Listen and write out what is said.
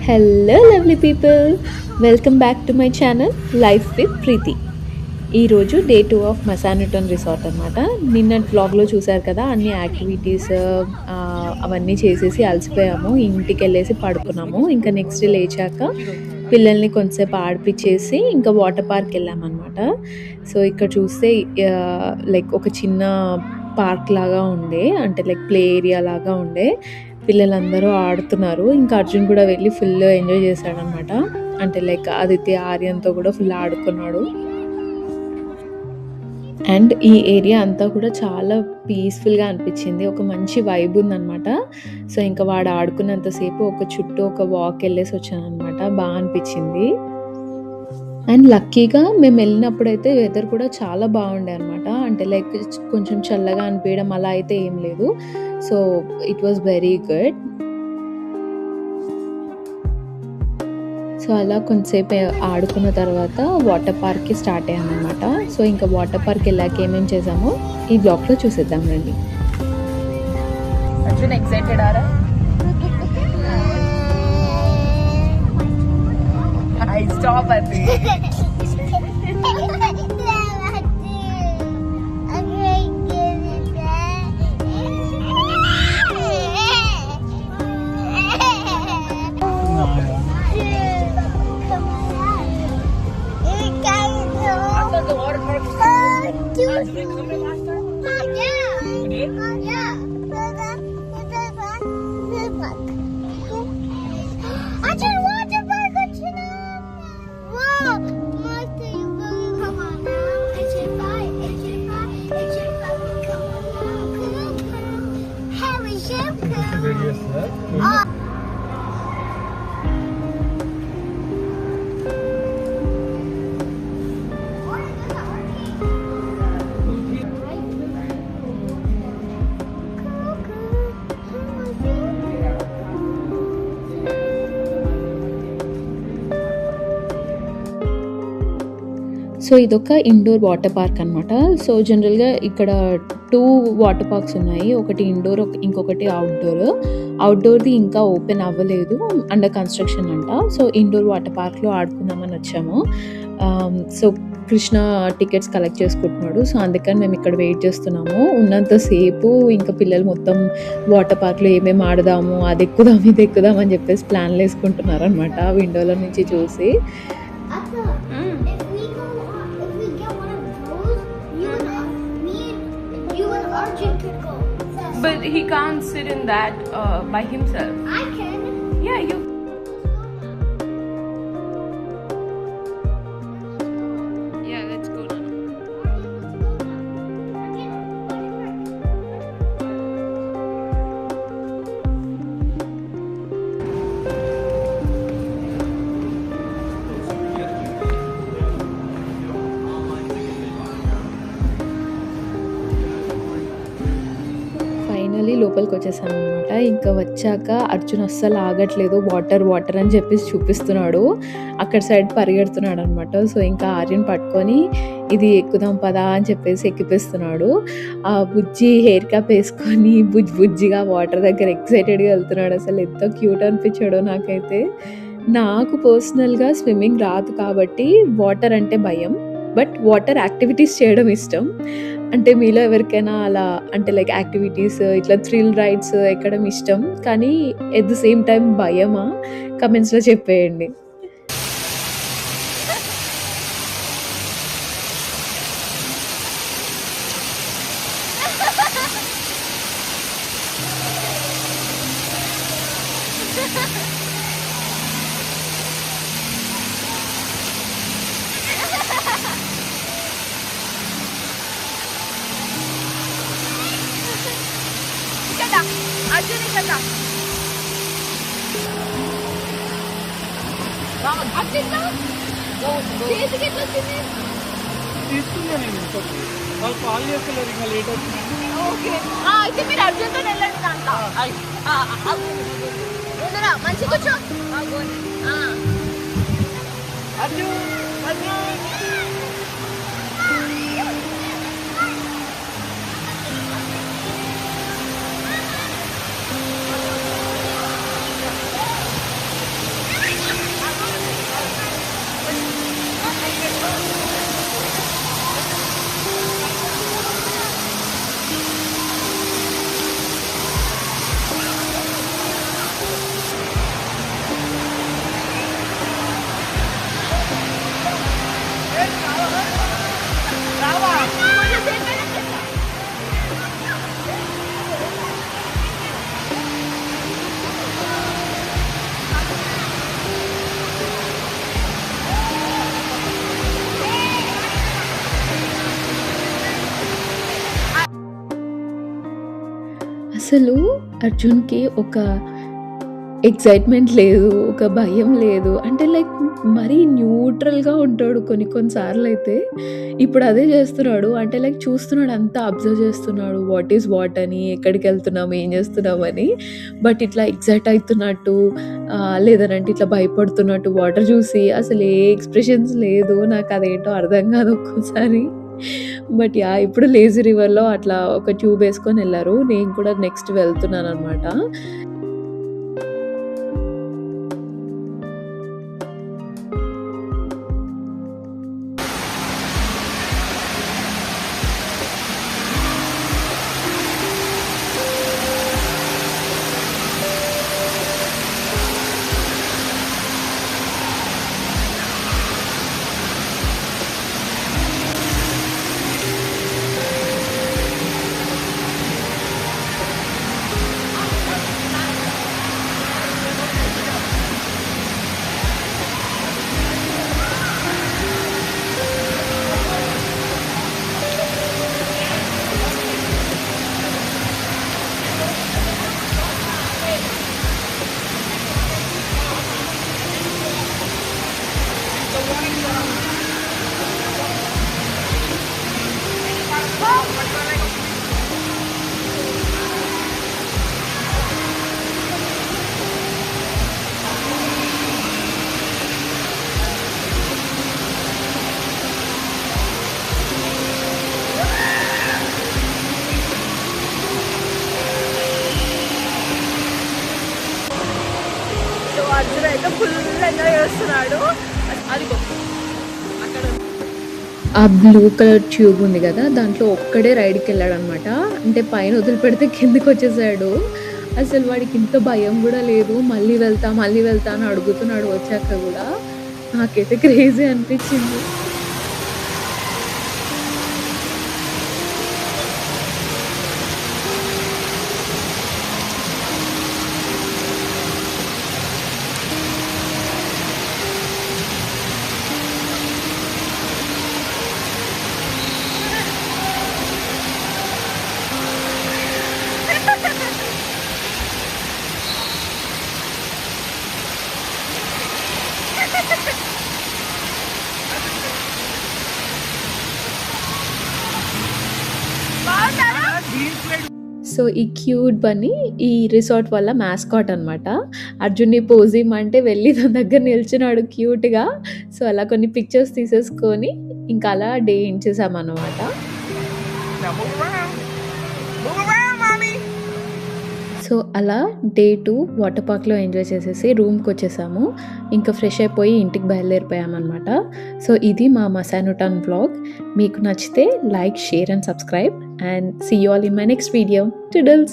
Hello lovely people, welcome back to my channel life with Preethi. ఈరోజు day 2 of మసానుటన్ resort అనమాట. నిన్న వ్లాగ్లో చూసారు కదా, అన్ని యాక్టివిటీస్ అవన్నీ చేసేసి అలసిపోయాము. ఇంటికి వెళ్ళేసి పడుకున్నాము. ఇంకా నెక్స్ట్ లేచాక పిల్లల్ని కొంతసేపు ఆడిపించేసి ఇంకా వాటర్ పార్క్ వెళ్ళామన్నమాట. సో ఇక్కడ చూస్తే లైక్ ఒక చిన్న పార్క్ లాగా ఉండే, అంటే లైక్ ప్లే ఏరియా లాగా ఉండే. పిల్లలందరూ ఆడుతున్నారు. ఇంకా అర్జున్ కూడా వెళ్ళి ఫుల్ ఎంజాయ్ చేశాడనమాట. అంటే లైక్ ఆదిత్య ఆర్యన్తో కూడా ఫుల్ ఆడుకున్నాడు. అండ్ ఈ ఏరియా అంతా కూడా చాలా పీస్ఫుల్గా అనిపించింది. ఒక మంచి వైబ్ ఉందనమాట. సో ఇంకా వాడు ఆడుకున్నంతసేపు ఒక చుట్టూ ఒక వాక్ వెళ్ళేసి వచ్చాను అనమాట. బాగా అనిపించింది. అండ్ లక్కీగా మేము వెళ్ళినప్పుడైతే వెదర్ కూడా చాలా బాగుండే అనమాట. అంటే లైక్ కొంచెం చల్లగా అనిపించడం అలా అయితే ఏం లేదు. So it was very good. So అలా కొంతసేపు ఆడుకున్న తర్వాత వాటర్ పార్క్కి స్టార్ట్ అయ్యాను అనమాట. సో ఇంకా వాటర్ పార్క్ వెళ్ళాక ఏమేమి చేసామో ఈ బ్లాగ్లో చూసేద్దాం రండి. Excited aura? Stop at me. So ఇదొక ఇండోర్ వాటర్ పార్క్ అనమాట. సో జనరల్గా ఇక్కడ 2 వాటర్ పార్క్స్ ఉన్నాయి. ఒకటి ఇండోర్, ఇంకొకటి అవుట్డోర్ది ఇంకా ఓపెన్ అవ్వలేదు, అండర్ కన్స్ట్రక్షన్ అంట. సో ఇండోర్ వాటర్ పార్క్లో ఆడుకుందామని వచ్చాము. సో కృష్ణ టికెట్స్ కలెక్ట్ చేసుకుంటున్నాడు. సో అందుకని మేము ఇక్కడ వెయిట్ చేస్తున్నాము. ఉన్నంతసేపు ఇంకా పిల్లలు మొత్తం వాటర్ పార్క్లో ఏమేమి ఆడదాము, అది ఎక్కుదాం ఇది ఎక్కుదాం అని చెప్పేసి ప్లాన్లు వేసుకుంటున్నారు అనమాట విండోలో నుంచి చూసి. But he can't sit in that by himself. I can. Yeah, you. Yeah, let's go now. Finally లోపలికి వచ్చేసాను అనమాట. ఇంకా వచ్చాక అర్జున్ అస్సలు ఆగట్లేదు, వాటర్ వాటర్ అని చెప్పేసి చూపిస్తున్నాడు. అక్కడ సైడ్ పరిగెడుతున్నాడు అనమాట. సో ఇంకా ఆర్యన్ పట్టుకొని ఇది ఎక్కుదాం పదా అని చెప్పేసి ఎక్కిపిస్తున్నాడు. ఆ బుజ్జి హెయిర్ క్యాప్ వేసుకొని బుజ్జిగా వాటర్ దగ్గర ఎక్సైటెడ్గా వెళ్తున్నాడు. అసలు ఎంత క్యూట్ అనిపించాడో నాకైతే. నాకు పర్సనల్గా స్విమ్మింగ్ రాదు కాబట్టి వాటర్ అంటే భయం, బట్ వాటర్ యాక్టివిటీస్ చేయడం ఇష్టం. అంటే మీలో ఎవరికైనా అలా అంటే లైక్ యాక్టివిటీస్ ఇట్లా థ్రిల్ రైడ్స్ ఎక్కడం ఇష్టం, కానీ ఎట్ ద సేమ్ టైం భయమా? కమెంట్స్లో చెప్పేయండి. Arjun ikata. Arjun చేతికి ఎట్లా వచ్చింది? తీసుకున్నాను నేను ఇంకొకటి. వాళ్ళు కాల్ చేస్తున్నారు ఇంకా లేట్ అవుతుంది. ఓకే, అయితే మీరు అర్జున్తో వెళ్ళండి దాంట్లో. మంచి కూర్చో. అర్జున్ అసలు అర్జున్‌కి ఒక ఎక్సైట్‌మెంట్ లేదు. ఒక భయం లేదు. అంటే లైక్ మరీ న్యూట్రల్‌గా ఉంటాడు కొన్ని సార్లయితే. ఇప్పుడు అదే చేస్తున్నాడు. అంటే లైక్ చూస్తున్నాడు, అంతా అబ్జర్వ్ చేస్తున్నాడు. వాట్ ఈస్ వాట్ అని, ఎక్కడికెళ్తున్నాం, ఏం చేస్తున్నామని. బట్ ఇట్లా ఎక్సైట్ అయితున్నట్టు లేదనంటే ఇట్లా భయపడుతున్నట్టు వాటర్ చూసి అసలు ఏ ఎక్స్‌ప్రెషన్స్ లేదు. నాకదేంటో అర్థం కాదు ఒక్కోసారి. But yeah! ఇప్పుడు లేజీ రివర్‌లో అట్లా ఒక ట్యూబ్ ఏసుకొని ఎళ్లారు. నేను కూడా నెక్స్ట్ వెళ్తున్నాననమాట. సో అర్జున్ అయితే ఫుల్ ఎంజాయ్ చేస్తున్నాడు. అదిగో అక్కడ ఆ బ్లూ కలర్ ట్యూబ్ ఉంది కదా, దాంట్లో ఒక్కడే రైడ్కి వెళ్ళాడనమాట. అంటే పైన వదిలిపెడితే కిందకి వచ్చేసాడు. అసలు వాడికి ఇంత భయం కూడా లేదు. మళ్ళీ వెళ్తా అని అడుగుతున్నాడు వచ్చాక కూడా. నాకైతే క్రేజీ అనిపించింది. సో ఈ క్యూట్ బన్నీ ఈ రిసార్ట్ వల్ల మ్యాస్కాట్ అనమాట. అర్జున్ని పోజ్ ఇమ్మంటే వెళ్ళి దాని దగ్గర నిల్చున్నాడు క్యూట్‌గా. సో అలా కొన్ని పిక్చర్స్ తీసేసుకొని ఇంకా అలా డే ఎండ్ చేసామన్నమాట. సో అలా డే 2 వాటర్ పార్క్‌లో ఎంజాయ్ చేసేసి రూమ్‌కి వచ్చేసాము. ఇంకా ఫ్రెష్ అయిపోయి ఇంటికి బయలుదేరిపోయామన్నమాట. సో ఇది మా మసానుటాన్ వ్లాగ్. మీకు నచ్చితే like, share and subscribe, and see you all in my next video. Toodles!